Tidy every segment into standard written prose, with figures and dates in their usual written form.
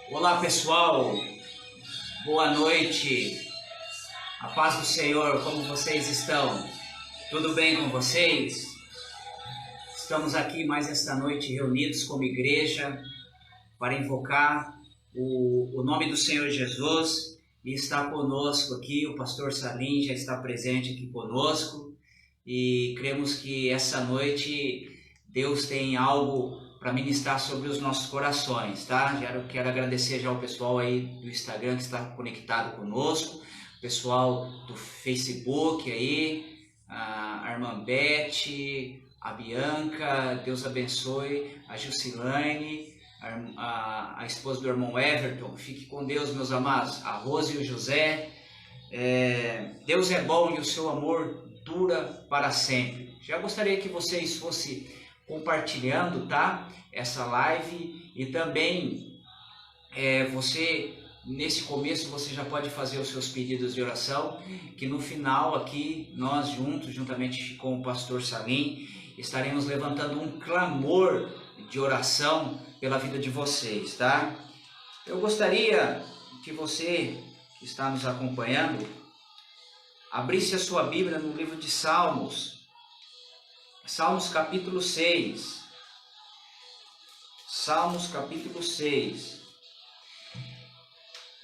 Olá pessoal, boa noite, a paz do Senhor, como vocês estão? Tudo bem com vocês? Estamos aqui mais esta noite reunidos como igreja para invocar o nome do Senhor Jesus e está conosco aqui, o pastor Salim já está presente aqui conosco e cremos que essa noite Deus tem algo para ministrar sobre os nossos corações, tá? Quero agradecer já ao pessoal aí do Instagram que está conectado conosco, o pessoal do Facebook aí, a irmã Beth, a Bianca, Deus abençoe, a Jusilane, a esposa do irmão Everton, fique com Deus, meus amados, a Rose e o José. Deus é bom e o seu amor dura para sempre. Já gostaria que vocês fossem compartilhando, tá? Essa live e também você nesse começo você já pode fazer os seus pedidos de oração, que no final aqui nós juntos, juntamente com o pastor Salim, estaremos levantando um clamor de oração pela vida de vocês, tá? Eu gostaria que você que está nos acompanhando abrisse a sua Bíblia no livro de Salmos, Salmos capítulo 6. Salmos capítulo 6.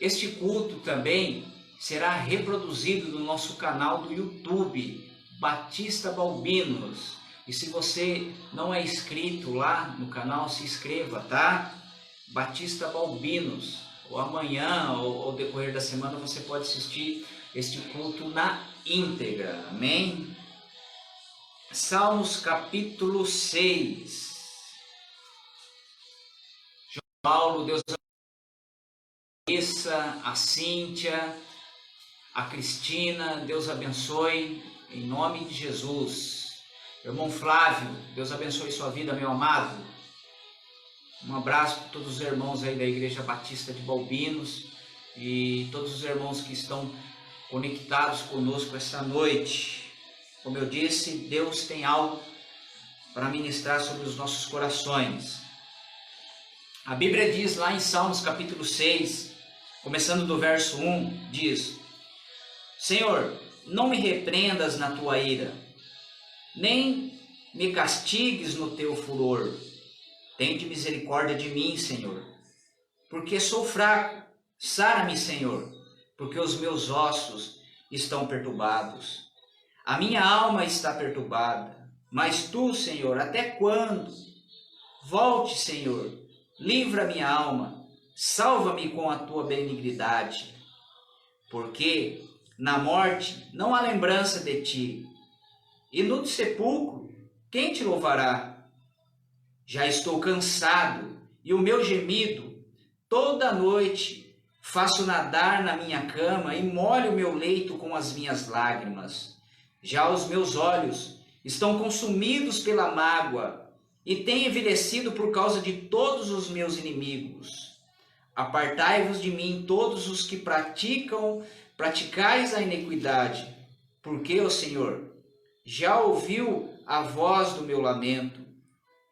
Este culto também será reproduzido no nosso canal do YouTube, Batista Balbinos. E se você não é inscrito lá no canal, se inscreva, tá? Batista Balbinos. Ou amanhã, ou ao decorrer da semana, você pode assistir este culto na íntegra. Amém? Salmos capítulo 6. João Paulo, Deus abençoe a Cíntia, a Cristina, Deus abençoe, em nome de Jesus. Irmão Flávio, Deus abençoe sua vida, meu amado. Um abraço para todos os irmãos aí da Igreja Batista de Balbinos e todos os irmãos que estão conectados conosco essa noite. Como eu disse, Deus tem algo para ministrar sobre os nossos corações. A Bíblia diz lá em Salmos capítulo 6, começando do verso 1, diz: Senhor, não me repreendas na tua ira, nem me castigues no teu furor. Tende misericórdia de mim, Senhor, porque sou fraco. Sara-me, Senhor, porque os meus ossos estão perturbados. A minha alma está perturbada. Mas tu, Senhor, até quando? Volte, Senhor, livra minha alma, salva-me com a tua benignidade. Porque na morte não há lembrança de ti, e no sepulcro quem te louvará? Já estou cansado, e o meu gemido toda noite faço nadar na minha cama e molho o meu leito com as minhas lágrimas. Já os meus olhos estão consumidos pela mágoa e têm envelhecido por causa de todos os meus inimigos. Apartai-vos de mim todos os que praticais a iniquidade, porque o Senhor já ouviu a voz do meu lamento.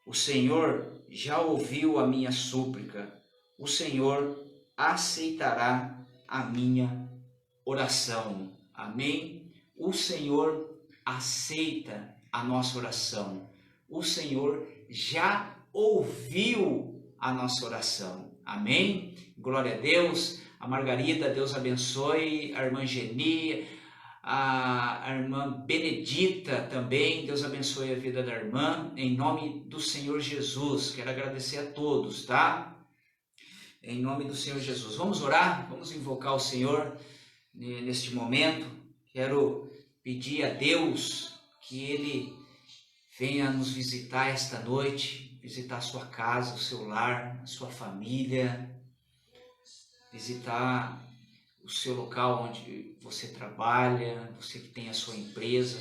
O Senhor já ouviu a minha súplica. O Senhor aceitará a minha oração. Amém? O Senhor aceita a nossa oração. O Senhor já ouviu a nossa oração. Amém? Glória a Deus. A Margarida, Deus abençoe. A irmã Geni, a irmã Benedita também. Deus abençoe a vida da irmã. Em nome do Senhor Jesus. Quero agradecer a todos, tá? Em nome do Senhor Jesus. Vamos orar? Vamos invocar o Senhor neste momento. Quero pedir a Deus que Ele venha nos visitar esta noite, visitar a sua casa, o seu lar, a sua família, visitar o seu local onde você trabalha, você que tem a sua empresa,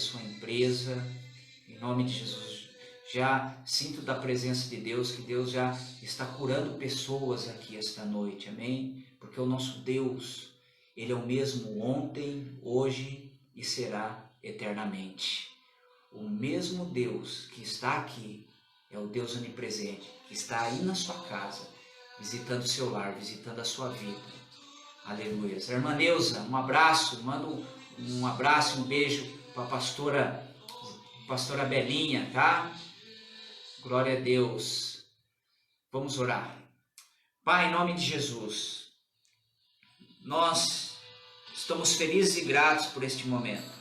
em nome de Jesus. Já sinto da presença de Deus, que Deus já está curando pessoas aqui esta noite, amém? Porque o nosso Deus, Ele é o mesmo ontem, hoje e será eternamente. O mesmo Deus que está aqui é o Deus onipresente, que está aí na sua casa, visitando o seu lar, visitando a sua vida. Aleluia. A irmã Neuza, um abraço, mando um abraço, um beijo para a pastora Belinha, tá? Glória a Deus. Vamos orar. Pai, em nome de Jesus, nós estamos felizes e gratos por este momento.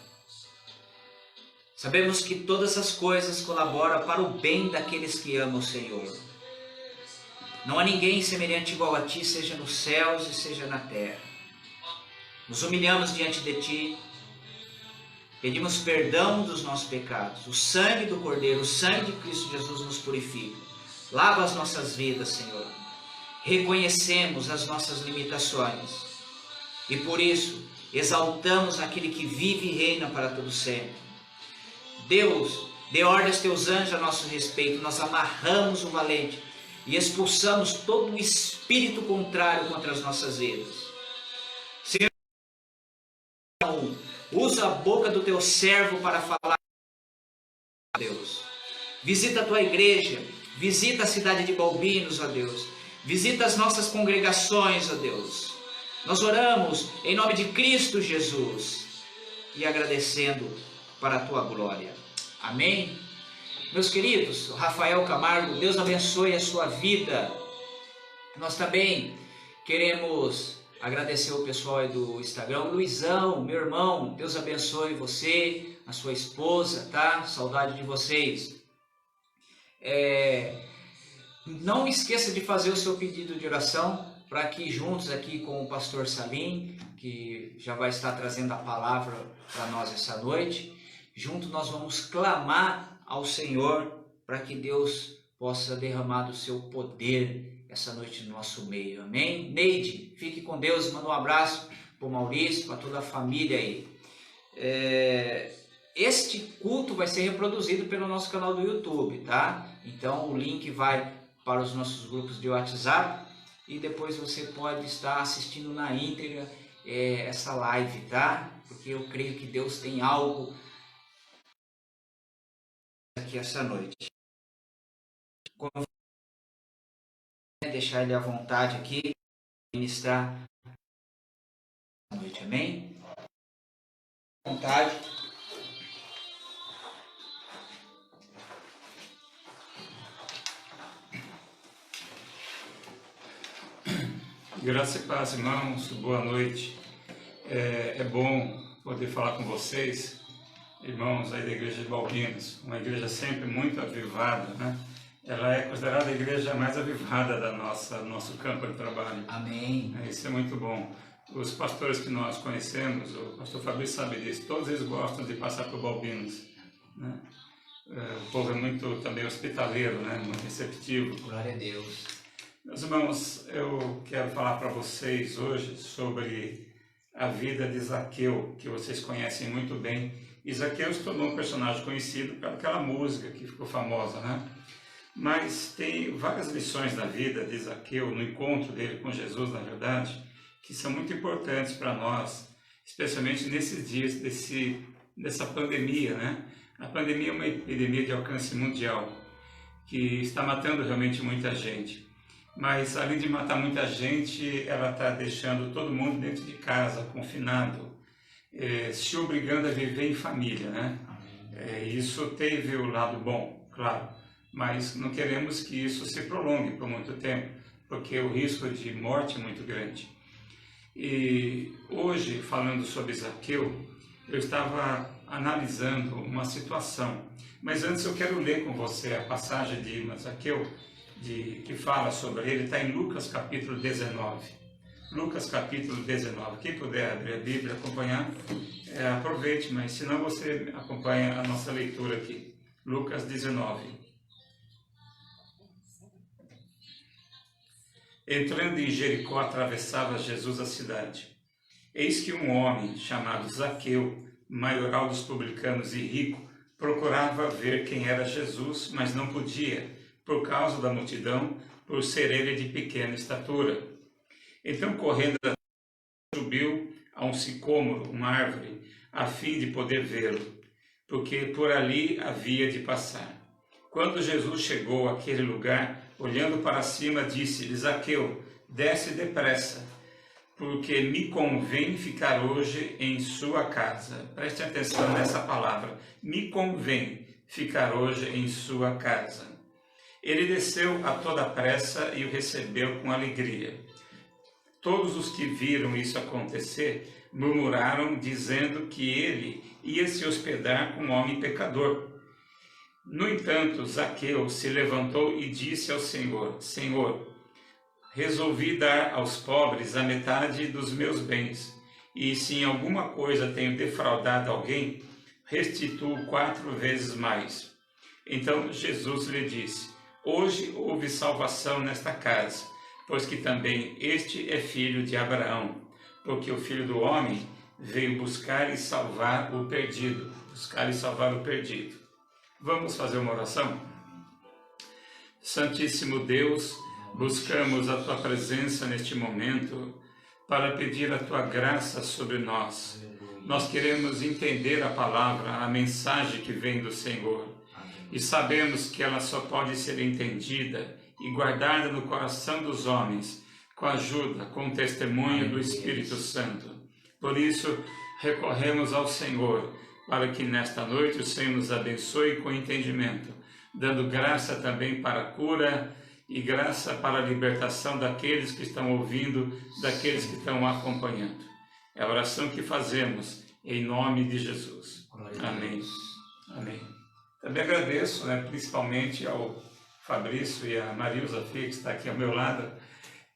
Sabemos que todas as coisas colaboram para o bem daqueles que amam o Senhor. Não há ninguém semelhante igual a Ti, seja nos céus e seja na terra. Nos humilhamos diante de Ti, pedimos perdão dos nossos pecados. O sangue do Cordeiro, o sangue de Cristo Jesus nos purifica. Lava as nossas vidas, Senhor. Reconhecemos as nossas limitações e por isso exaltamos aquele que vive e reina para todo sempre. Deus, dê ordem aos Teus anjos a nosso respeito. Nós amarramos o valente e expulsamos todo o espírito contrário contra as nossas vidas. Senhor, usa a boca do Teu servo para falar, Deus. Visita a Tua igreja, visita a cidade de Balbinos, ó Deus. Visita as nossas congregações, ó Deus. Nós oramos em nome de Cristo Jesus e agradecendo para a Tua glória. Amém? Meus queridos, Rafael Camargo, Deus abençoe a sua vida. Nós também queremos agradecer o pessoal aí do Instagram. Luizão, meu irmão, Deus abençoe você, a sua esposa, tá? Saudade de vocês. Não esqueça de fazer o seu pedido de oração para que juntos aqui com o pastor Salim, que já vai estar trazendo a palavra para nós essa noite, juntos nós vamos clamar ao Senhor para que Deus possa derramar do seu poder essa noite no nosso meio. Amém? Neide, fique com Deus, manda um abraço para o Maurício, para toda a família aí. Este culto vai ser reproduzido pelo nosso canal do YouTube, tá? Então o link vai para os nossos grupos de WhatsApp e depois você pode estar assistindo na íntegra essa live, tá? Porque eu creio que Deus tem algo aqui essa noite. Como deixar ele à vontade aqui, ministrar essa noite, amém? À vontade. Graça e paz, irmãos, boa noite. É bom poder falar com vocês, irmãos aí da igreja de Balbinos, uma igreja sempre muito avivada, né? Ela é considerada a igreja mais avivada da nosso campo de trabalho. Amém. Isso é muito bom. Os pastores que nós conhecemos, o pastor Fabrício sabe disso, todos eles gostam de passar por Balbinos, né? O povo é muito também hospitaleiro, né? Muito receptivo. Glória a Deus. Meus irmãos, eu quero falar para vocês hoje sobre a vida de Zaqueu, que vocês conhecem muito bem. E Zaqueu se tornou um personagem conhecido pelaquela música que ficou famosa, né? Mas tem várias lições da vida de Zaqueu, no encontro dele com Jesus, na verdade, que são muito importantes para nós, especialmente nesses dias dessa pandemia, né? A pandemia é uma epidemia de alcance mundial, que está matando realmente muita gente. Mas, além de matar muita gente, ela está deixando todo mundo dentro de casa, confinado, se obrigando a viver em família, né? Isso teve o lado bom, claro, mas não queremos que isso se prolongue por muito tempo, porque o risco de morte é muito grande. E hoje, falando sobre Zaqueu, eu estava analisando uma situação, mas antes eu quero ler com você a passagem de Zaqueu, que fala sobre ele, está em Lucas capítulo 19. Lucas capítulo 19. Quem puder abrir a Bíblia e acompanhar, aproveite, mas se não você acompanha a nossa leitura aqui. Lucas 19. Entrando em Jericó, atravessava Jesus a cidade. Eis que um homem chamado Zaqueu, maioral dos publicanos e rico, procurava ver quem era Jesus, mas não podia, por causa da multidão, por ser ele de pequena estatura. Então, correndo, subiu a um sicômoro, uma árvore, a fim de poder vê-lo, porque por ali havia de passar. Quando Jesus chegou àquele lugar, olhando para cima, disse: Zaqueu, desce depressa, porque me convém ficar hoje em sua casa. Preste atenção nessa palavra, me convém ficar hoje em sua casa. Ele desceu a toda pressa e o recebeu com alegria. Todos os que viram isso acontecer murmuraram, dizendo que ele ia se hospedar com um homem pecador. No entanto, Zaqueu se levantou e disse ao Senhor: Senhor, resolvi dar aos pobres a metade dos meus bens, e se em alguma coisa tenho defraudado alguém, restituo 4 vezes mais. Então Jesus lhe disse: Hoje houve salvação nesta casa, pois que também este é filho de Abraão, porque o Filho do Homem veio buscar e salvar o perdido. Buscar e salvar o perdido. Vamos fazer uma oração? Santíssimo Deus, buscamos a Tua presença neste momento para pedir a Tua graça sobre nós. Nós queremos entender a palavra, a mensagem que vem do Senhor. E sabemos que ela só pode ser entendida e guardada no coração dos homens, com a ajuda, com o testemunho do Espírito Santo. Por isso, recorremos ao Senhor, para que nesta noite o Senhor nos abençoe com entendimento, dando graça também para a cura e graça para a libertação daqueles que estão ouvindo, daqueles que estão acompanhando. É a oração que fazemos em nome de Jesus. Amém. Amém. Também agradeço, principalmente ao Fabrício e a Marilza Fih, que está aqui ao meu lado,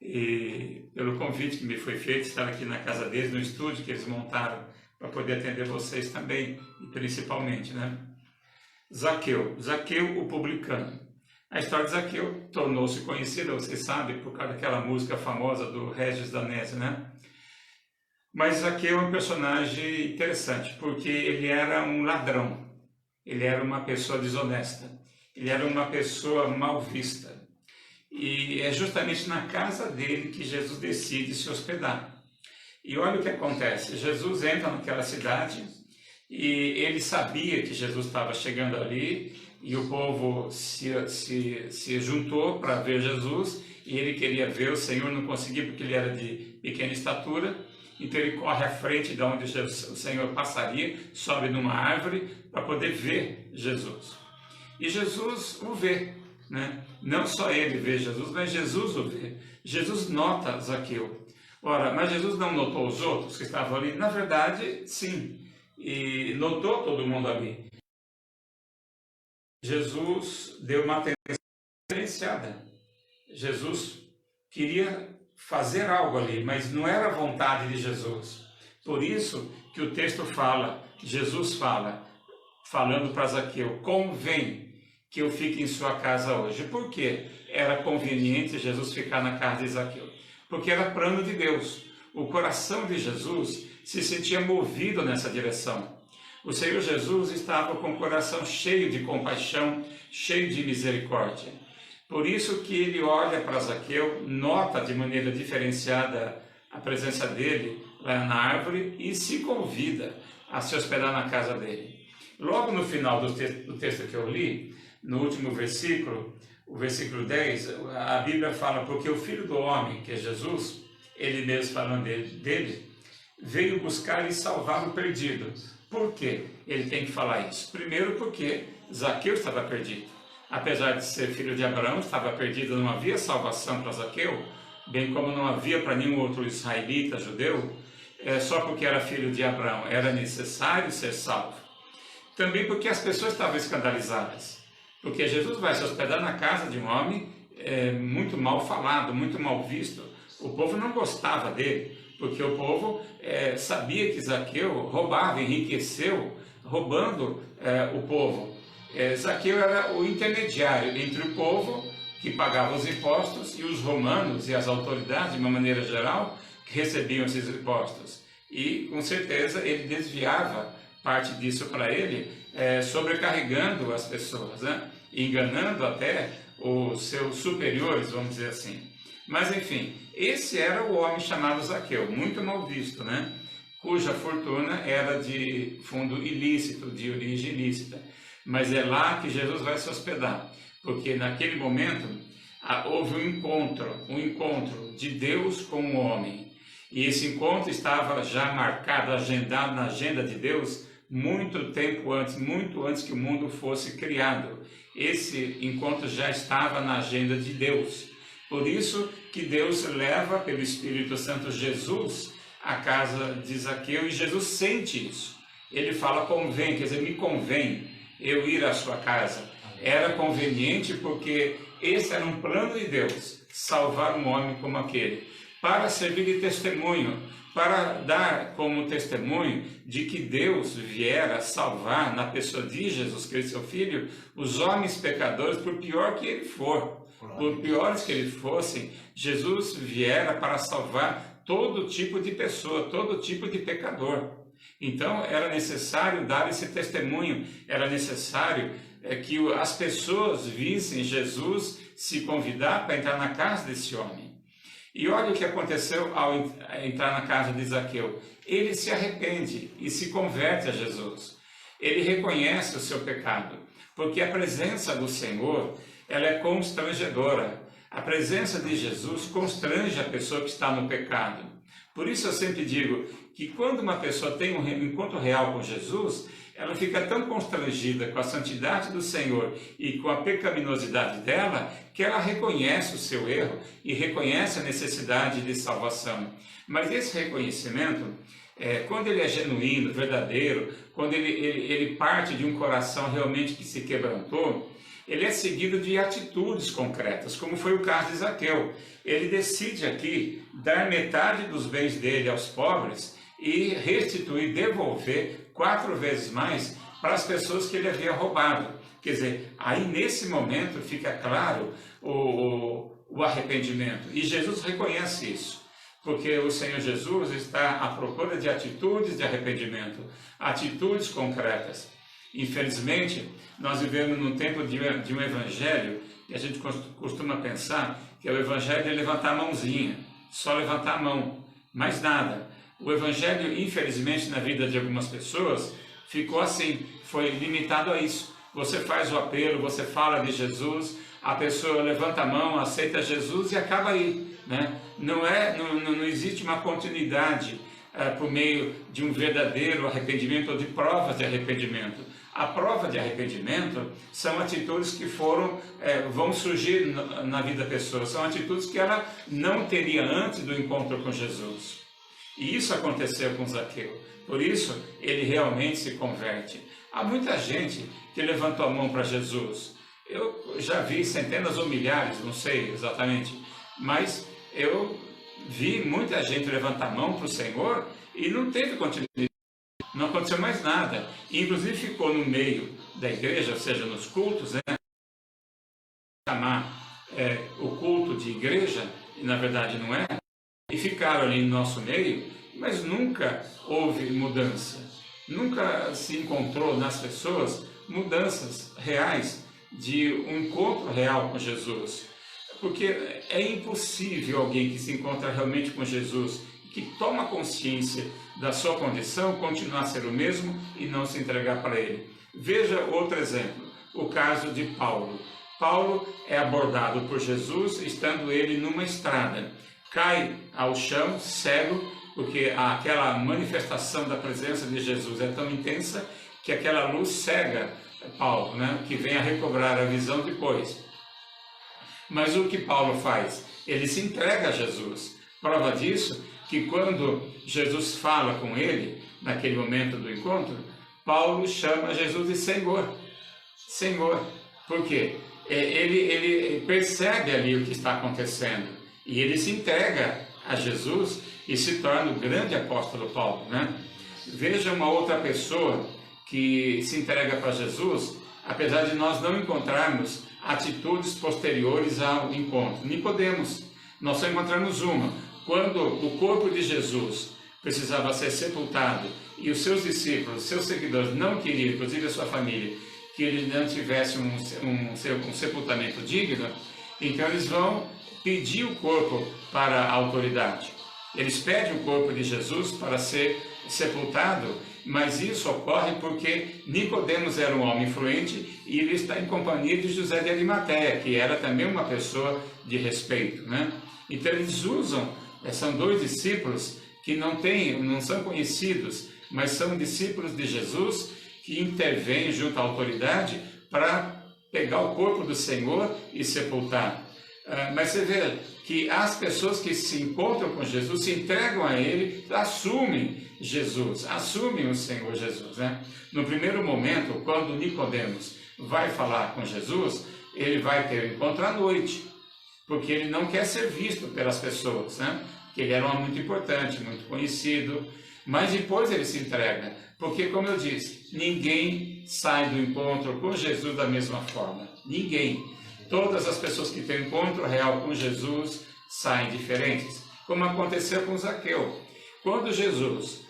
e pelo convite que me foi feito, estar aqui na casa deles, no estúdio que eles montaram, para poder atender vocês também, e principalmente, Zaqueu, o publicano. A história de Zaqueu tornou-se conhecida, vocês sabem, por causa daquela música famosa do Regis Danese, Mas Zaqueu é um personagem interessante, porque ele era um ladrão, ele era uma pessoa desonesta, ele era uma pessoa mal vista. E é justamente na casa dele que Jesus decide se hospedar. E olha o que acontece, Jesus entra naquela cidade e ele sabia que Jesus estava chegando ali e o povo se juntou para ver Jesus e ele queria ver, o Senhor não conseguia porque ele era de pequena estatura, então ele corre à frente de onde o Senhor passaria, sobe numa árvore para poder ver Jesus. E Jesus o vê, Não só ele vê Jesus, mas Jesus o vê. Jesus nota Zaqueu. Ora, mas Jesus não notou os outros que estavam ali? Na verdade, sim. E notou todo mundo ali. Jesus deu uma atenção diferenciada. Jesus queria fazer algo ali, mas não era a vontade de Jesus. Por isso que o texto fala, Jesus fala, falando para Zaqueu: convém que eu fique em sua casa hoje. Por quê? Era conveniente Jesus ficar na casa de Zaqueu. Porque era plano de Deus. O coração de Jesus se sentia movido nessa direção. O Senhor Jesus estava com o coração cheio de compaixão, cheio de misericórdia. Por isso que ele olha para Zaqueu, nota de maneira diferenciada a presença dele lá na árvore e se convida a se hospedar na casa dele. Logo no final do texto que eu li, no último versículo, o versículo 10, a Bíblia fala: porque o Filho do Homem, que é Jesus, ele mesmo falando dele, veio buscar e salvar o perdido. Por quê ele tem que falar isso? Primeiro porque Zaqueu estava perdido. Apesar de ser filho de Abraão, estava perdido, não havia salvação para Zaqueu, bem como não havia para nenhum outro israelita, judeu, só porque era filho de Abraão, era necessário ser salvo. Também porque as pessoas estavam escandalizadas. Porque Jesus vai se hospedar na casa de um homem muito mal falado, muito mal visto. O povo não gostava dele, porque o povo sabia que Zaqueu roubava, enriqueceu, roubando o povo. Zaqueu era o intermediário entre o povo, que pagava os impostos, e os romanos e as autoridades, de uma maneira geral, que recebiam esses impostos. E, com certeza, ele desviava parte disso para ele, sobrecarregando as pessoas, enganando até os seus superiores, vamos dizer assim. Mas, enfim, esse era o homem chamado Zaqueu, muito mal visto, cuja fortuna era de fundo ilícito, de origem ilícita. Mas é lá que Jesus vai se hospedar, porque naquele momento houve um encontro de Deus com o homem. E esse encontro estava já marcado, agendado na agenda de Deus muito tempo antes, muito antes que o mundo fosse criado. Esse encontro já estava na agenda de Deus. Por isso que Deus leva pelo Espírito Santo Jesus à casa de Zaqueu, e Jesus sente isso. Ele fala: convém, quer dizer, me convém eu ir à sua casa. Era conveniente porque esse era um plano de Deus, salvar um homem como aquele, para servir de testemunho, para dar como testemunho de que Deus viera salvar na pessoa de Jesus Cristo, seu Filho, os homens pecadores, por pior que ele for, por piores que eles fossem. Jesus viera para salvar todo tipo de pessoa, todo tipo de pecador. Então era necessário dar esse testemunho, era necessário que as pessoas vissem Jesus se convidar para entrar na casa desse homem. E olha o que aconteceu ao entrar na casa de Zaqueu. Ele se arrepende e se converte a Jesus. Ele reconhece o seu pecado, porque a presença do Senhor, ela é constrangedora. A presença de Jesus constrange a pessoa que está no pecado. Por isso eu sempre digo que quando uma pessoa tem um encontro real com Jesus, ela fica tão constrangida com a santidade do Senhor e com a pecaminosidade dela, que ela reconhece o seu erro e reconhece a necessidade de salvação. Mas esse reconhecimento, quando ele é genuíno, verdadeiro, quando ele parte de um coração realmente que se quebrantou, ele é seguido de atitudes concretas, como foi o caso de Zaqueu. Ele decide aqui dar metade dos bens dele aos pobres e restituir, devolver 4 vezes mais para as pessoas que ele havia roubado. Quer dizer, aí nesse momento fica claro o arrependimento. E Jesus reconhece isso, porque o Senhor Jesus está à procura de atitudes de arrependimento, atitudes concretas. Infelizmente, nós vivemos num tempo de um evangelho que a gente costuma pensar que é o evangelho de levantar a mãozinha, só levantar a mão, mais nada. O evangelho, infelizmente, na vida de algumas pessoas, ficou assim, foi limitado a isso. Você faz o apelo, você fala de Jesus, a pessoa levanta a mão, aceita Jesus e acaba aí, né? Não existe uma continuidade por meio de um verdadeiro arrependimento ou de provas de arrependimento. A prova de arrependimento são atitudes que vão surgir na vida da pessoa, são atitudes que ela não teria antes do encontro com Jesus. E isso aconteceu com Zaqueu, por isso ele realmente se converte. Há muita gente que levantou a mão para Jesus. Eu já vi centenas ou milhares, não sei exatamente, mas eu vi muita gente levantar a mão para o Senhor e não teve continuidade. Não aconteceu mais nada. Inclusive ficou no meio da igreja, ou seja, nos cultos, né? Chamar o culto de igreja, e na verdade não é, e ficaram ali no nosso meio, mas nunca houve mudança. Nunca se encontrou nas pessoas mudanças reais de um encontro real com Jesus. Porque é impossível alguém que se encontra realmente com Jesus, que toma consciência da sua condição, continuar a ser o mesmo e não se entregar para ele. Veja outro exemplo, o caso de Paulo. Paulo é abordado por Jesus, estando ele numa estrada. Cai ao chão, cego, porque aquela manifestação da presença de Jesus é tão intensa que aquela luz cega Paulo, né? Que vem a recobrar a visão depois. Mas o que Paulo faz? Ele se entrega a Jesus. Prova disso que quando Jesus fala com ele, naquele momento do encontro, Paulo chama Jesus de Senhor. Senhor. Por quê? Ele percebe ali o que está acontecendo e ele se entrega a Jesus e se torna o grande apóstolo Paulo, né? Veja uma outra pessoa que se entrega para Jesus, apesar de nós não encontrarmos atitudes posteriores ao encontro. Nicodemos, nós só encontramos uma. Quando o corpo de Jesus precisava ser sepultado e os seus discípulos, seus seguidores não queriam, inclusive a sua família, que ele não tivesse um sepultamento digno, então eles vão pedir o corpo para a autoridade. Eles pedem o corpo de Jesus para ser sepultado, mas isso ocorre porque Nicodemos era um homem influente e ele está em companhia de José de Arimateia, que era também uma pessoa de respeito, né? Então eles usam, são dois discípulos que não são conhecidos, mas são discípulos de Jesus que intervêm junto à autoridade para pegar o corpo do Senhor e sepultar. Mas você vê que as pessoas que se encontram com Jesus, se entregam a Ele, assumem Jesus, assumem o Senhor Jesus, né? No primeiro momento, quando Nicodemos vai falar com Jesus, ele vai ter um encontro à noite, porque ele não quer ser visto pelas pessoas, né? Porque ele era um homem muito importante, muito conhecido, mas depois ele se entrega, porque, como eu disse, ninguém sai do encontro com Jesus da mesma forma, ninguém. Todas as pessoas que têm encontro real com Jesus saem diferentes, como aconteceu com Zaqueu. Quando Jesus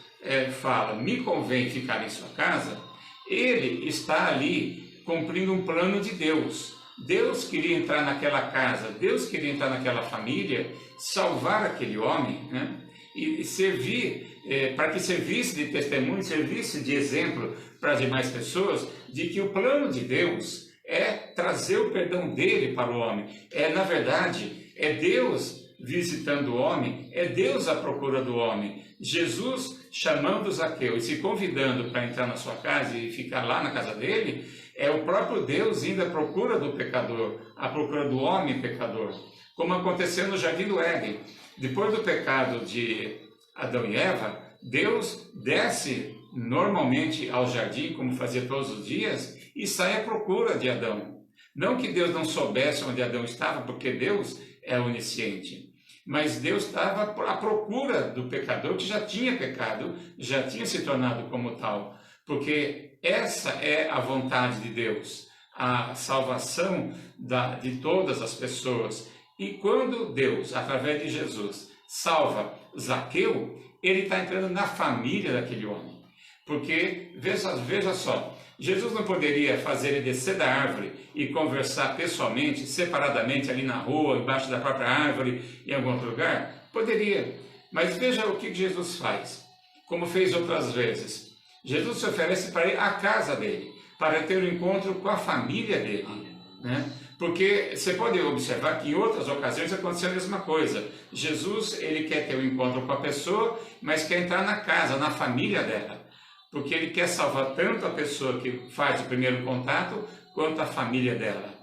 fala, me convém ficar em sua casa, ele está ali cumprindo um plano de Deus. Deus queria entrar naquela casa, Deus queria entrar naquela família, salvar aquele homem, né? E servir, para que servisse de testemunho, servisse de exemplo para as demais pessoas, de que o plano de Deus é trazer o perdão dele para o homem. Na verdade, é Deus visitando o homem, é Deus à procura do homem. Jesus chamando Zaqueu e se convidando para entrar na sua casa e ficar lá na casa dele, é o próprio Deus indo à procura do pecador, à procura do homem pecador. Como aconteceu no Jardim do Éden. Depois do pecado de Adão e Eva, Deus desce normalmente ao jardim, como fazia todos os dias, e sai à procura de Adão. Não que Deus não soubesse onde Adão estava, porque Deus é onisciente, mas Deus estava à procura do pecador que já tinha pecado, já tinha se tornado como tal, porque essa é a vontade de Deus, a salvação de todas as pessoas. E quando Deus, através de Jesus, salva Zaqueu, ele está entrando na família daquele homem. Porque, veja só, Jesus não poderia fazer ele descer da árvore e conversar pessoalmente, separadamente, ali na rua, embaixo da própria árvore, em algum outro lugar? Poderia. Mas veja o que Jesus faz, como fez outras vezes. Jesus se oferece para ir à casa dele, para ter um encontro com a família dele, né? Porque você pode observar que em outras ocasiões aconteceu a mesma coisa. Jesus, ele quer ter um encontro com a pessoa, mas quer entrar na casa, na família dela. Porque ele quer salvar tanto a pessoa que faz o primeiro contato, quanto a família dela.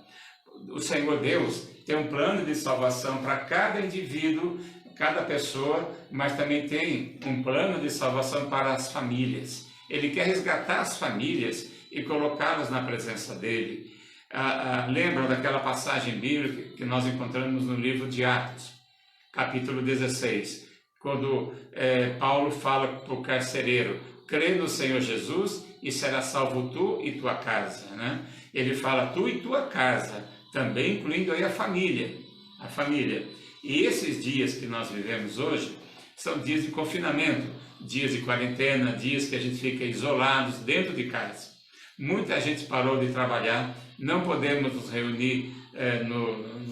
O Senhor Deus tem um plano de salvação para cada indivíduo, cada pessoa, mas também tem um plano de salvação para as famílias. Ele quer resgatar as famílias e colocá-las na presença dele. Lembram daquela passagem bíblica que nós encontramos no livro de Atos, capítulo 16, quando Paulo fala para o carcereiro, crê no Senhor Jesus e será salvo tu e tua casa, né? Ele fala tu e tua casa, também incluindo aí a família. E esses dias que nós vivemos hoje são dias de confinamento, dias de quarentena, dias que a gente fica isolados dentro de casa. Muita gente parou de trabalhar, não podemos nos reunir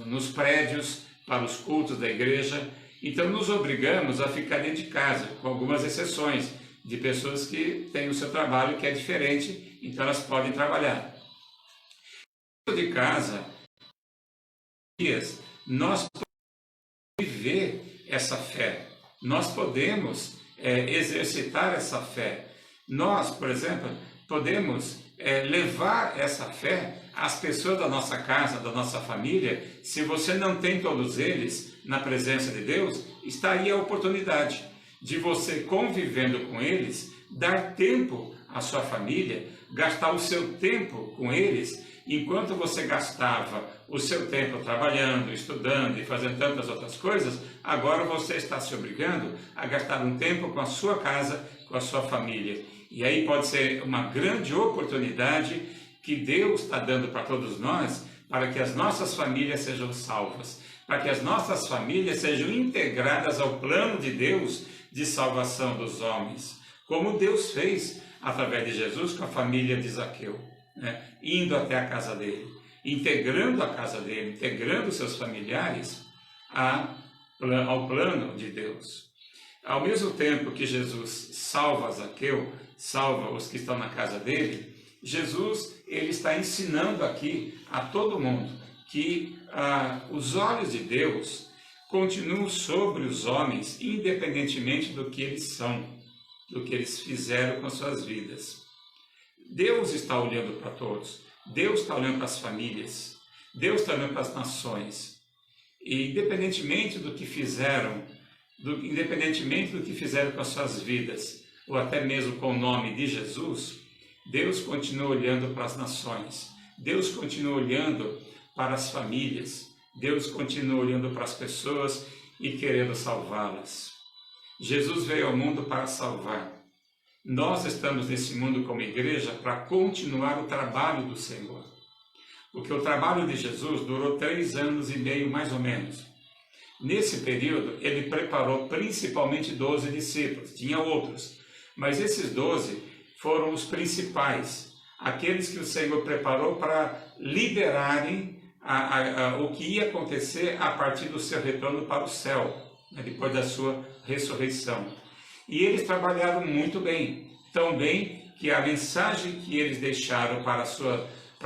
nos prédios para os cultos da igreja, então nos obrigamos a ficar dentro de casa, com algumas exceções de pessoas que têm o seu trabalho que é diferente, então elas podem trabalhar. Dentro de casa, nós podemos viver essa fé, nós podemos exercitar essa fé. Nós, por exemplo, podemos levar essa fé às pessoas da nossa casa, da nossa família. Se você não tem todos eles na presença de Deus, está aí a oportunidade de você, convivendo com eles, dar tempo à sua família, gastar o seu tempo com eles, enquanto você gastava o seu tempo trabalhando, estudando e fazendo tantas outras coisas, agora você está se obrigando a gastar um tempo com a sua casa, com a sua família. E aí pode ser uma grande oportunidade que Deus está dando para todos nós, para que as nossas famílias sejam salvas, para que as nossas famílias sejam integradas ao plano de Deus de salvação dos homens, como Deus fez através de Jesus com a família de Zaqueu, né? Indo até a casa dele, integrando a casa dele, integrando seus familiares ao plano de Deus. Ao mesmo tempo que Jesus salva Zaqueu, salva os que estão na casa dele, Jesus ele está ensinando aqui a todo mundo que os olhos de Deus continuam sobre os homens, independentemente do que eles são, do que eles fizeram com suas vidas. Deus está olhando para todos, Deus está olhando para as famílias, Deus está olhando para as nações. E independentemente do que fizeram, independentemente do que fizeram com as suas vidas, ou até mesmo com o nome de Jesus, Deus continua olhando para as nações, Deus continua olhando para as famílias, Deus continua olhando para as pessoas e querendo salvá-las. Jesus veio ao mundo para salvar. Nós estamos nesse mundo como igreja para continuar o trabalho do Senhor. Porque o trabalho de Jesus durou 3 anos e meio, mais ou menos. Nesse período, ele preparou principalmente 12 discípulos. Tinha outros, mas esses 12 foram os principais. Aqueles que o Senhor preparou para liderarem o que ia acontecer a partir do seu retorno para o céu, depois da sua ressurreição. E eles trabalharam muito bem, tão bem que a mensagem que eles deixaram para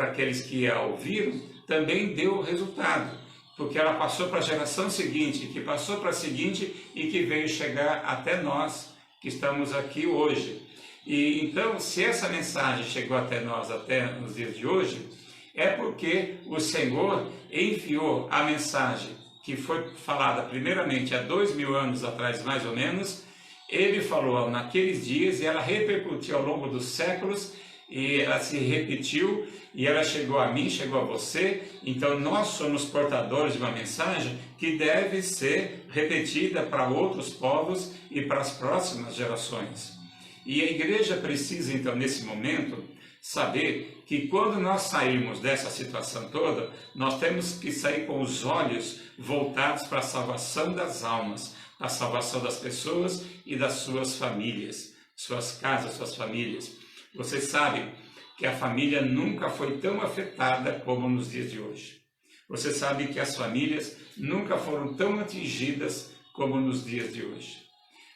aqueles que a ouviram também deu resultado, porque ela passou para a geração seguinte, que passou para a seguinte e que veio chegar até nós que estamos aqui hoje. E então, se essa mensagem chegou até nós até nos dias de hoje, é porque o Senhor enviou a mensagem que foi falada primeiramente há 2000 anos atrás, mais ou menos. Ele falou naqueles dias e ela repercutiu ao longo dos séculos e ela se repetiu e ela chegou a mim, chegou a você. Então nós somos portadores de uma mensagem que deve ser repetida para outros povos e para as próximas gerações. E a igreja precisa então nesse momento saber que quando nós sairmos dessa situação toda, nós temos que sair com os olhos voltados para a salvação das almas, a salvação das pessoas e das suas famílias, suas casas, suas famílias. Vocês sabem que a família nunca foi tão afetada como nos dias de hoje. Vocês sabem que as famílias nunca foram tão atingidas como nos dias de hoje.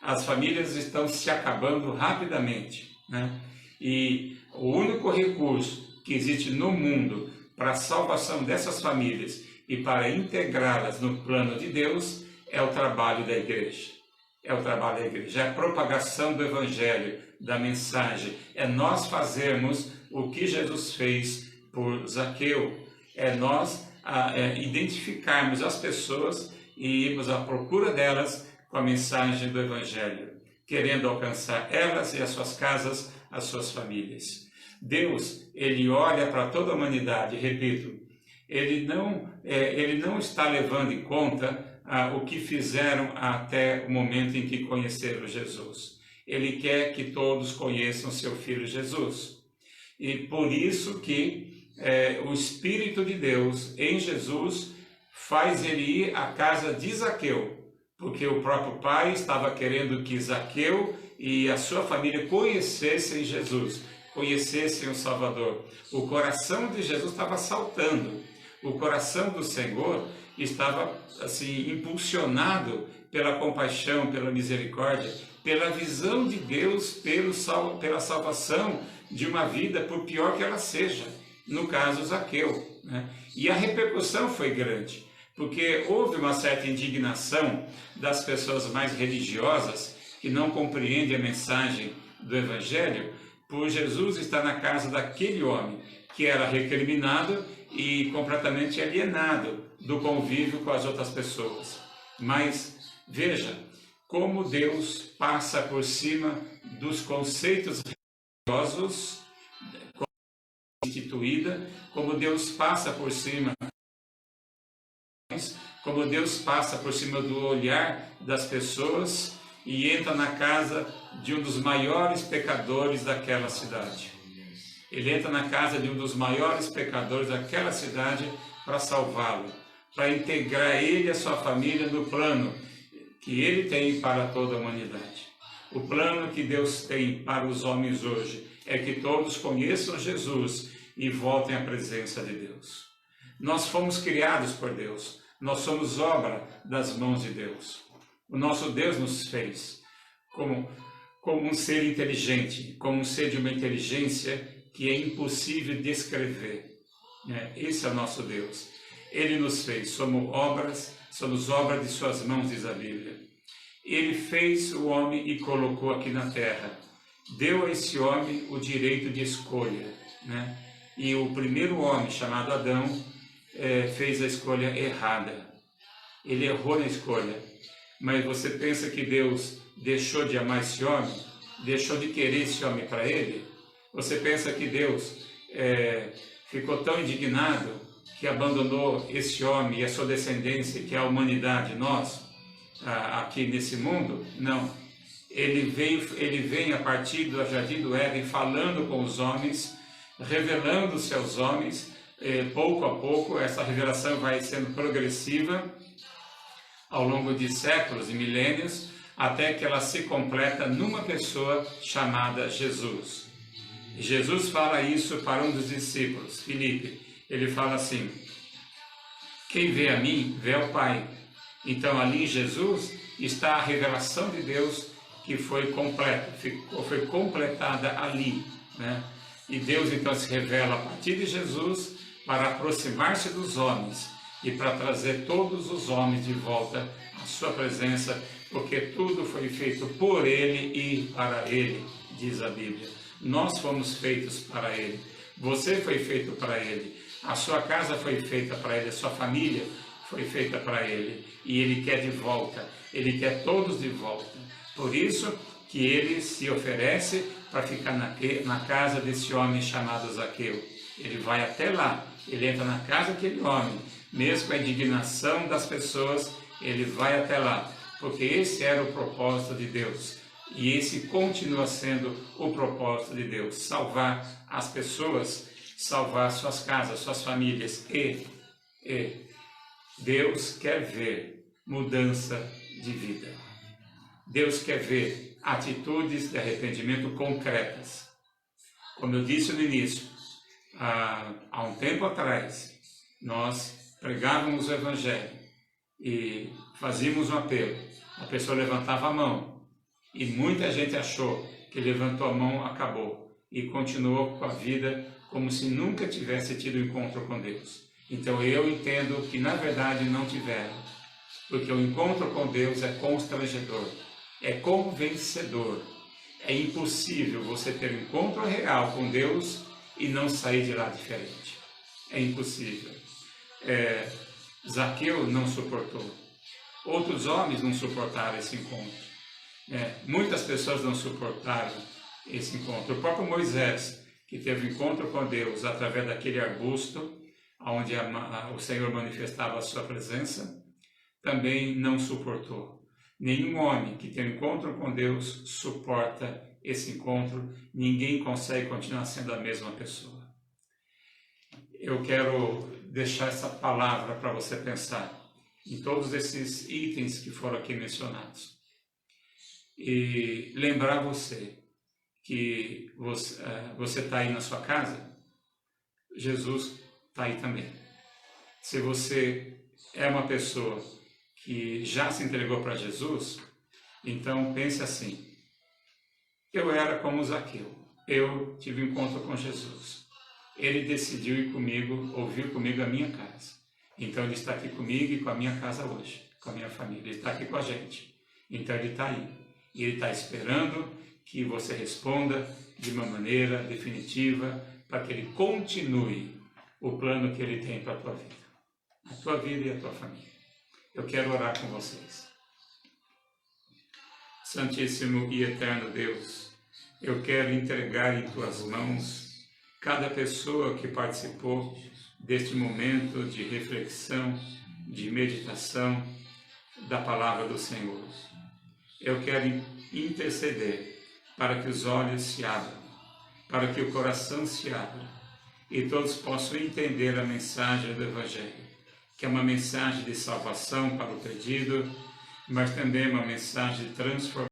As famílias estão se acabando rapidamente, né? E o único recurso que existe no mundo para a salvação dessas famílias e para integrá-las no plano de Deus é o trabalho da igreja. É o trabalho da igreja, é a propagação do evangelho, da mensagem. É nós fazermos o que Jesus fez por Zaqueu. É nós identificarmos as pessoas e irmos à procura delas com a mensagem do evangelho, querendo alcançar elas e as suas casas, as suas famílias. Deus, ele olha para toda a humanidade, repito, ele não está levando em conta o que fizeram até o momento em que conheceram Jesus. Ele quer que todos conheçam seu Filho Jesus. E por isso que o Espírito de Deus em Jesus faz ele ir à casa de Zaqueu, porque o próprio Pai estava querendo que Zaqueu e a sua família conhecessem Jesus, conhecessem o Salvador. O coração de Jesus estava saltando, o coração do Senhor estava assim impulsionado pela compaixão, pela misericórdia, pela visão de Deus, pela salvação de uma vida, por pior que ela seja, no caso Zaqueu, né? E a repercussão foi grande, porque houve uma certa indignação das pessoas mais religiosas que não compreendem a mensagem do Evangelho, por Jesus estar na casa daquele homem que era recriminado e completamente alienado do convívio com as outras pessoas. Mas veja como Deus passa por cima dos conceitos religiosos instituída, como Deus passa por cima, como Deus passa por cima do olhar das pessoas e entra na casa de um dos maiores pecadores daquela cidade. Ele entra na casa de um dos maiores pecadores daquela cidade para salvá-lo, para integrar ele e a sua família no plano que ele tem para toda a humanidade. O plano que Deus tem para os homens hoje é que todos conheçam Jesus e voltem à presença de Deus. Nós fomos criados por Deus, nós somos obra das mãos de Deus. O nosso Deus nos fez. como um ser inteligente, como um ser de uma inteligência que é impossível descrever. Esse é o nosso Deus. Ele nos fez, somos obras de suas mãos, diz a Bíblia. Ele fez o homem e colocou aqui na terra. Deu a esse homem o direito de escolha, E o primeiro homem, chamado Adão, fez a escolha errada. Ele errou na escolha. Mas você pensa que Deus deixou de amar esse homem? Deixou de querer esse homem para ele? Você pensa que Deus ficou tão indignado que abandonou esse homem e a sua descendência, que é a humanidade, nós, aqui nesse mundo? Não. Ele vem a partir do Jardim do Éden falando com os homens, revelando-se aos homens, pouco a pouco. Essa revelação vai sendo progressiva ao longo de séculos e milênios, até que ela se completa numa pessoa chamada Jesus. Jesus fala isso para um dos discípulos, Filipe. Ele fala assim: quem vê a mim, vê ao Pai. Então ali em Jesus está a revelação de Deus que foi completa, foi completada ali, E Deus então se revela a partir de Jesus para aproximar-se dos homens e para trazer todos os homens de volta à sua presença, porque tudo foi feito por Ele e para Ele, diz a Bíblia. Nós fomos feitos para Ele, você foi feito para Ele, a sua casa foi feita para Ele, a sua família foi feita para Ele, e Ele quer de volta, Ele quer todos de volta. Por isso que Ele se oferece para ficar na casa desse homem chamado Zaqueu. Ele vai até lá, ele entra na casa daquele homem, mesmo com a indignação das pessoas, ele vai até lá, porque esse era o propósito de Deus. E esse continua sendo o propósito de Deus, salvar as pessoas, salvar suas casas, suas famílias. E Deus quer ver mudança de vida. Deus quer ver atitudes de arrependimento concretas. Como eu disse no início, há um tempo atrás, nós pregávamos o Evangelho e fazíamos um apelo. A pessoa levantava a mão e muita gente achou que levantou a mão, acabou, e continuou com a vida como se nunca tivesse tido encontro com Deus. Então eu entendo que na verdade não tiveram, porque o encontro com Deus é constrangedor, é convencedor. É impossível você ter um encontro real com Deus e não sair de lá diferente. É impossível. Zaqueu não suportou. Outros homens não suportaram esse encontro. Muitas pessoas não suportaram esse encontro. O próprio Moisés, que teve um encontro com Deus através daquele arbusto, onde o Senhor manifestava a sua presença, também não suportou. Nenhum homem que tem um encontro com Deus suporta esse encontro. Ninguém consegue continuar sendo a mesma pessoa. Eu quero deixar essa palavra para você pensar em todos esses itens que foram aqui mencionados. E lembrar você que você está aí na sua casa, Jesus está aí também. Se você é uma pessoa que já se entregou para Jesus, então pense assim: eu era como Zaqueu, eu tive um encontro com Jesus, ele decidiu ir comigo, ouvir comigo a minha casa, então ele está aqui comigo e com a minha casa hoje, com a minha família, ele está aqui com a gente, então ele está aí, e ele está esperando que você responda de uma maneira definitiva, para que ele continue o plano que ele tem para a tua vida e a tua família. Eu quero orar com vocês. Santíssimo e eterno Deus, eu quero entregar em tuas mãos cada pessoa que participou deste momento de reflexão, de meditação da palavra do Senhor. Eu quero interceder para que os olhos se abram, para que o coração se abra e todos possam entender a mensagem do Evangelho, que é uma mensagem de salvação para o perdido, mas também uma mensagem de transformação.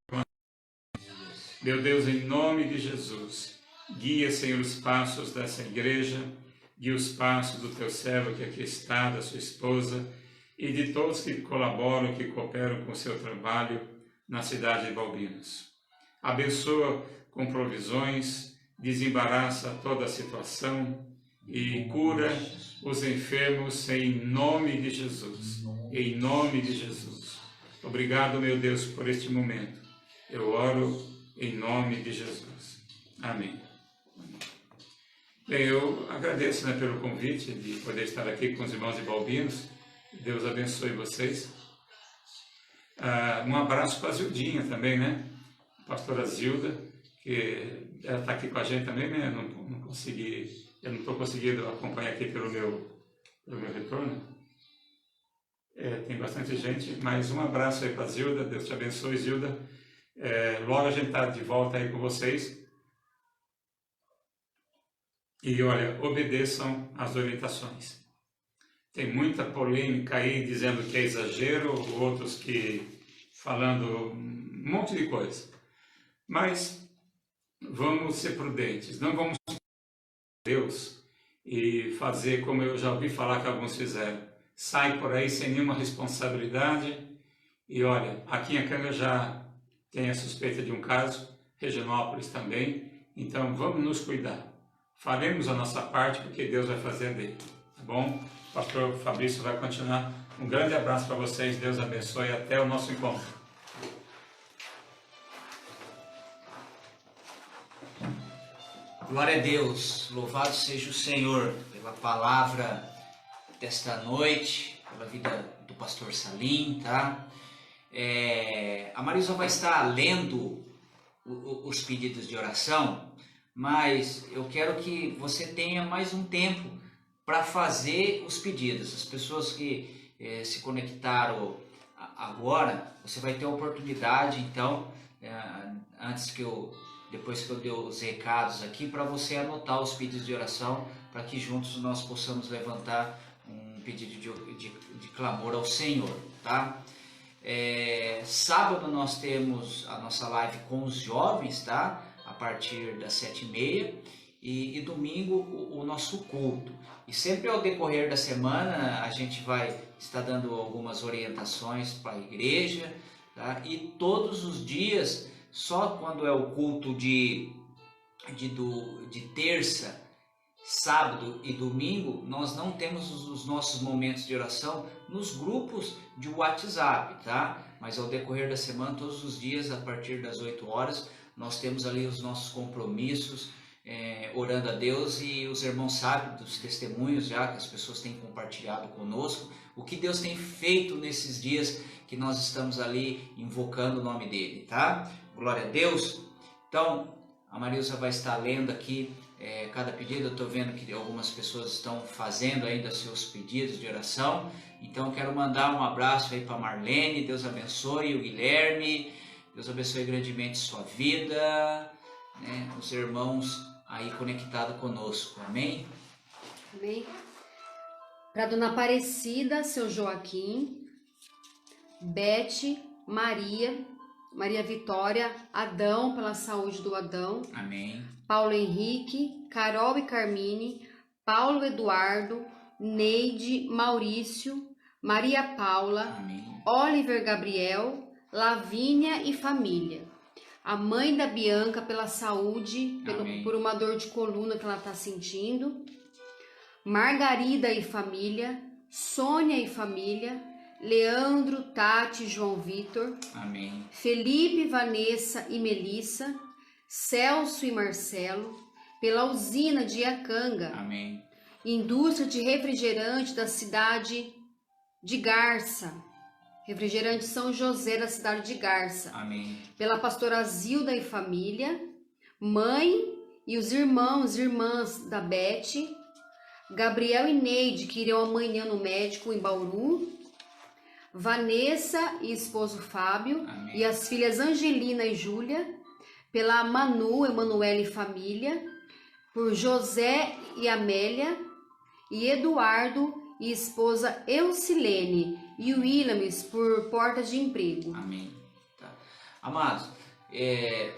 Meu Deus, em nome de Jesus, guia, Senhor, os passos dessa igreja, guia os passos do teu servo que aqui está, da sua esposa e de todos que colaboram, que cooperam com o seu trabalho na cidade de Balbinos. Abençoa com provisões, desembaraça toda a situação e cura os enfermos em nome de Jesus. Em nome de Jesus. Obrigado, meu Deus, por este momento. Eu oro em nome de Jesus. Amém. Bem, eu agradeço, né, pelo convite de poder estar aqui com os irmãos ibalbinos. Deus abençoe vocês. Um abraço para a Zildinha também, né? A pastora Zilda, que ela está aqui com a gente também, né? Eu não estou conseguindo acompanhar aqui pelo meu retorno. Tem bastante gente, mas um abraço aí para a Zilda. Deus te abençoe, Zilda. Logo a gente está de volta aí com vocês. E olha, obedeçam às orientações. Tem muita polêmica aí dizendo que é exagero, outros que falando um monte de coisa. Mas vamos ser prudentes, não vamos Deus e fazer como eu já ouvi falar que alguns fizeram. Sai por aí sem nenhuma responsabilidade e olha, aqui em Acanga já tem a suspeita de um caso, Reginópolis também, então vamos nos cuidar. Faremos a nossa parte porque Deus vai fazer a dele, tá bom? O pastor Fabrício vai continuar. Um grande abraço para vocês, Deus abençoe e até o nosso encontro. Glória a Deus, louvado seja o Senhor pela palavra desta noite, pela vida do pastor Salim, tá? A Marisa vai estar lendo os pedidos de oração, mas eu quero que você tenha mais um tempo para fazer os pedidos. As pessoas que se conectaram agora, você vai ter a oportunidade, então, depois que eu der os recados aqui, para você anotar os pedidos de oração, para que juntos nós possamos levantar um pedido de clamor ao Senhor, tá? Sábado nós temos a nossa live com os jovens, tá? A partir das 7h30 e domingo o nosso culto. E sempre ao decorrer da semana a gente vai estar dando algumas orientações para a igreja, tá? E todos os dias, só quando é o culto de terça, sábado e domingo, nós não temos os nossos momentos de oração nos grupos de WhatsApp, tá? Mas ao decorrer da semana, todos os dias, a partir das 8 horas, nós temos ali os nossos compromissos, orando a Deus, e os irmãos sabem dos testemunhos já que as pessoas têm compartilhado conosco, o que Deus tem feito nesses dias que nós estamos ali invocando o nome dele, tá? Glória a Deus. Então, a Marilza vai estar lendo aqui cada pedido. Eu estou vendo que algumas pessoas estão fazendo ainda seus pedidos de oração, então quero mandar um abraço aí para Marlene. Deus abençoe o Guilherme, Deus abençoe grandemente sua vida, né? Os irmãos aí conectados conosco, amém? Amém. Para Dona Aparecida, seu Joaquim, Bete, Maria Vitória, Adão, pela saúde do Adão, Amém. Paulo Henrique, Carol e Carmine, Paulo Eduardo, Neide, Maurício, Maria Paula, Amém. Oliver Gabriel, Lavínia e família. A mãe da Bianca pela saúde, por uma dor de coluna que ela está sentindo. Margarida e família, Sônia e família, Leandro, Tati, João Vitor, Amém. Felipe, Vanessa e Melissa, Celso e Marcelo, pela usina de Iacanga, Amém. indústria de refrigerante da cidade de Garça, refrigerante São José da cidade de Garça, Amém. pela pastora Zilda e família, mãe e os irmãos e irmãs da Bete, Gabriel e Neide, que irão amanhã no médico em Bauru, Vanessa e esposo Fábio, Amém. e as filhas Angelina e Júlia, pela Manu, Emanuele e família, por José e Amélia, e Eduardo e esposa Eucilene, e Williams por porta de emprego. Amém. Tá. Amados,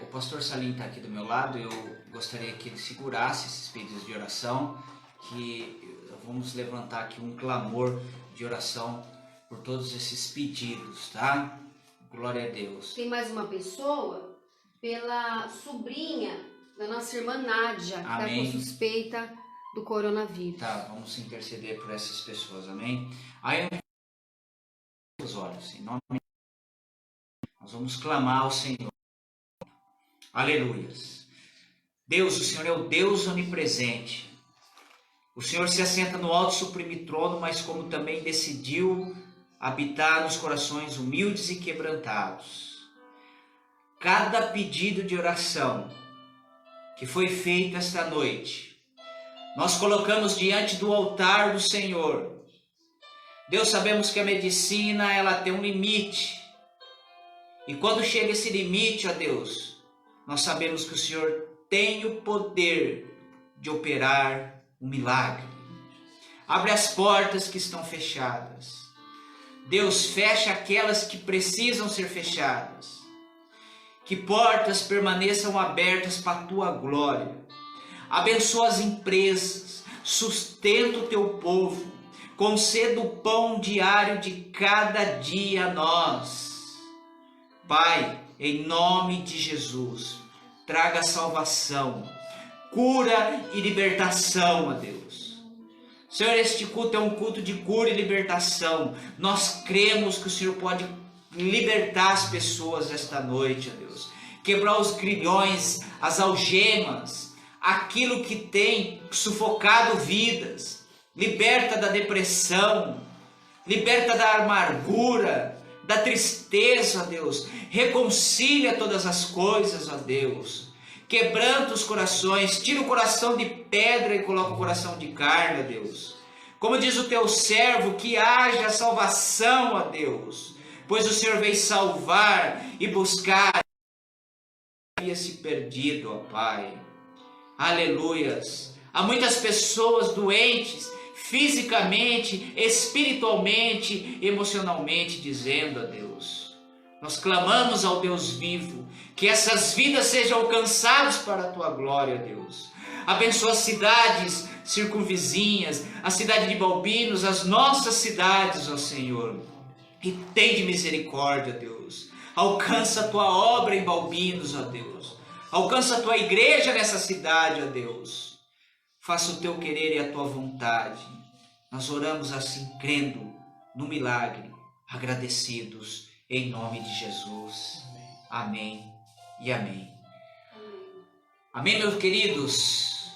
o pastor Salim está aqui do meu lado. Eu gostaria que ele segurasse esses pedidos de oração, que vamos levantar aqui um clamor de oração por todos esses pedidos, tá? Glória a Deus. Tem mais uma pessoa pela sobrinha da nossa irmã Nádia, que está Amém. com suspeita do coronavírus. Tá, vamos interceder por essas pessoas, amém? Aí os olhos, em nome de Jesus, nós vamos clamar ao Senhor. Aleluias. Deus, o Senhor é o Deus onipresente. O Senhor se assenta no alto e sublime trono, mas como também decidiu habitar nos corações humildes e quebrantados. Cada pedido de oração que foi feito esta noite, nós colocamos diante do altar do Senhor. Deus, sabemos que a medicina, ela tem um limite. E quando chega esse limite, ó Deus, nós sabemos que o Senhor tem o poder de operar um milagre. Abre as portas que estão fechadas. Deus, fecha aquelas que precisam ser fechadas. Que portas permaneçam abertas para a tua glória. Abençoa as empresas, sustenta o teu povo, conceda o pão diário de cada dia a nós. Pai, em nome de Jesus, traga salvação, cura e libertação, ó Deus. Senhor, este culto é um culto de cura e libertação. Nós cremos que o Senhor pode libertar as pessoas esta noite, ó Deus. Quebrar os grilhões, as algemas, aquilo que tem sufocado vidas. Liberta da depressão, liberta da amargura, da tristeza, ó Deus. Reconcilia todas as coisas, ó Deus. Quebranta os corações, tira o coração de pedra e coloca o coração de carne, ó Deus. Como diz o teu servo, que haja salvação, ó Deus. Pois o Senhor veio salvar e buscar havia se perdido, ó Pai. Aleluias. Há muitas pessoas doentes, fisicamente, espiritualmente, emocionalmente, dizendo a Deus. Nós clamamos ao Deus vivo, que essas vidas sejam alcançadas para a tua glória, Deus. Abençoa as cidades circunvizinhas, a cidade de Balbinos, as nossas cidades, ó Senhor. E tem de misericórdia, Deus. Alcança a tua obra em Balbinos, ó Deus. Alcança a tua igreja nessa cidade, ó Deus. Faça o teu querer e a tua vontade. Nós oramos assim, crendo no milagre, agradecidos em nome de Jesus. Amém e amém. Amém, meus queridos.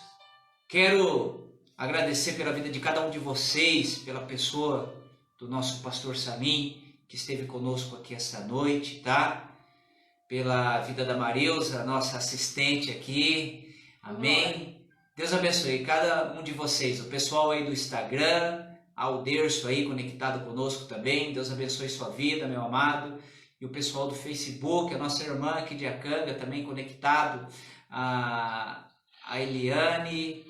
Quero agradecer pela vida de cada um de vocês, pela pessoa do nosso pastor Salim, que esteve conosco aqui esta noite, tá? Pela vida da Marilza, nossa assistente aqui. Amém. Deus abençoe cada um de vocês, o pessoal aí do Instagram, ao Derso aí conectado conosco também. Deus abençoe sua vida, meu amado. E o pessoal do Facebook, a nossa irmã aqui de Acanga também conectado, a Eliane,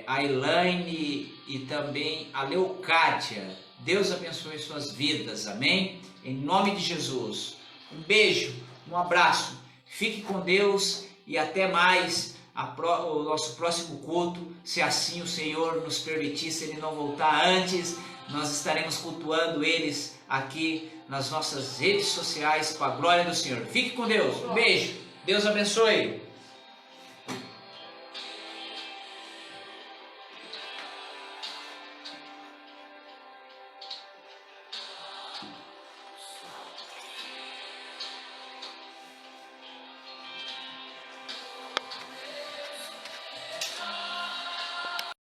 a Elaine e também a Leucádia. Deus abençoe suas vidas, amém? Em nome de Jesus. Um beijo, um abraço, fique com Deus e até mais o nosso próximo culto, se assim o Senhor nos permitir, se Ele não voltar antes, nós estaremos cultuando eles aqui nas nossas redes sociais para a glória do Senhor. Fique com Deus, um beijo, Deus abençoe.